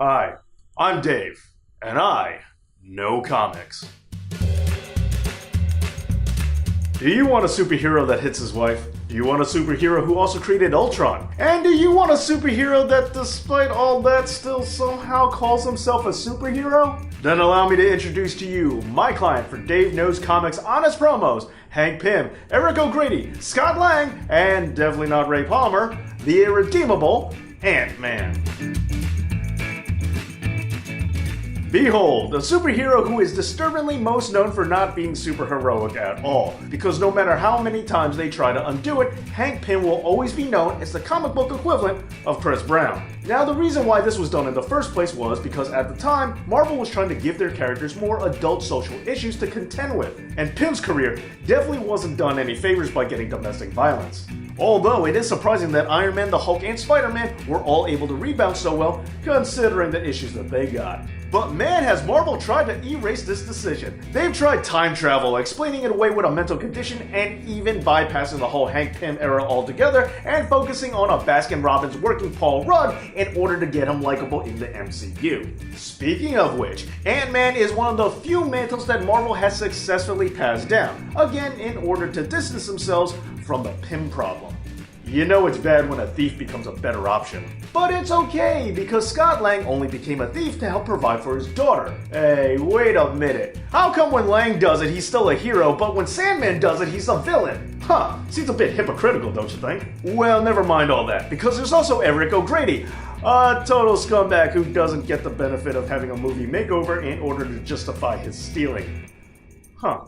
Hi, I'm Dave, and I know comics. Do you want a superhero that hits his wife? Do you want a superhero who also created Ultron? And do you want a superhero that, despite all that, still somehow calls himself a superhero? Then allow me to introduce to you my client for Dave Knows Comics Honest Promos, Hank Pym, Eric O'Grady, Scott Lang, and definitely not Ray Palmer, the irredeemable Ant-Man. Behold, a superhero who is disturbingly most known for not being super heroic at all, because no matter how many times they try to undo it, Hank Pym will always be known as the comic book equivalent of Chris Brown. Now, the reason why this was done in the first place was because at the time, Marvel was trying to give their characters more adult social issues to contend with, and Pym's career definitely wasn't done any favors by getting domestic violence. Although it is surprising that Iron Man, the Hulk, and Spider-Man were all able to rebound so well, considering the issues that they got. But man, has Marvel tried to erase this decision. They've tried time travel, explaining it away with a mental condition, and even bypassing the whole Hank Pym era altogether, and focusing on a Baskin-Robbins working Paul Rudd in order to get him likable in the MCU. Speaking of which, Ant-Man is one of the few mantles that Marvel has successfully passed down, again in order to distance themselves from the Pym problem. You know it's bad when a thief becomes a better option. But it's okay, because Scott Lang only became a thief to help provide for his daughter. Hey, wait a minute. How come when Lang does it, he's still a hero, but when Sandman does it, he's a villain? Huh, seems a bit hypocritical, don't you think? Well, never mind all that, because there's also Eric O'Grady, a total scumbag who doesn't get the benefit of having a movie makeover in order to justify his stealing. Huh.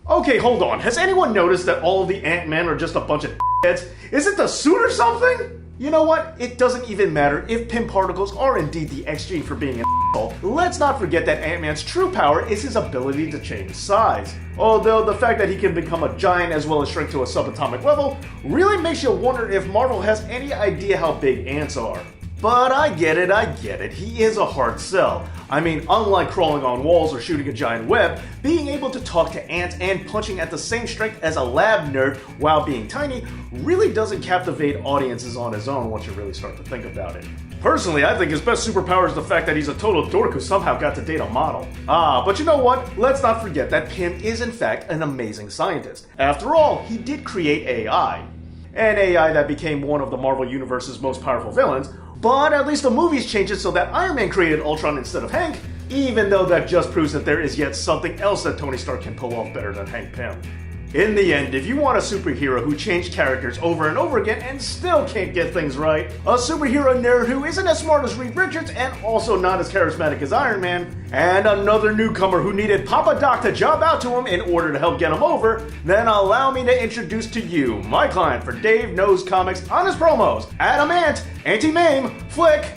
Okay, hold on. Has anyone noticed that all of the Ant-Men are just a bunch of heads? Is it the suit or something? You know what? It doesn't even matter if Pym particles are indeed the exchange for being an asshole. Let's not forget that Ant-Man's true power is his ability to change size. Although the fact that he can become a giant as well as shrink to a subatomic level really makes you wonder if Marvel has any idea how big ants are. But I get it, he is a hard sell. I mean, unlike crawling on walls or shooting a giant web, being able to talk to ants and punching at the same strength as a lab nerd while being tiny really doesn't captivate audiences on his own once you really start to think about it. Personally, I think his best superpower is the fact that he's a total dork who somehow got to date a model. But you know what? Let's not forget that Pym is in fact an amazing scientist. After all, he did create AI. An AI that became one of the Marvel Universe's most powerful villains, but at least the movies changed it so that Iron Man created Ultron instead of Hank, even though that just proves that there is yet something else that Tony Stark can pull off better than Hank Pym. In the end, if you want a superhero who changed characters over and over again and still can't get things right, a superhero nerd who isn't as smart as Reed Richards and also not as charismatic as Iron Man, and another newcomer who needed Papa Doc to jump out to him in order to help get him over, then allow me to introduce to you my client for Dave Knows Comics Honest Promos, Adam Ant, Anti-Mame, Flick,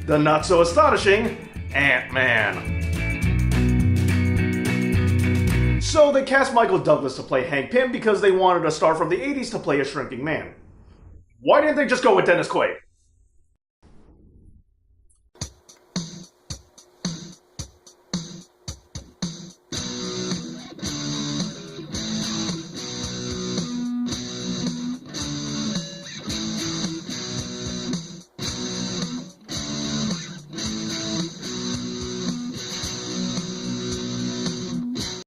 the not-so-astonishing Ant-Man. So they cast Michael Douglas to play Hank Pym because they wanted a star from the 80s to play a shrinking man. Why didn't they just go with Dennis Quaid?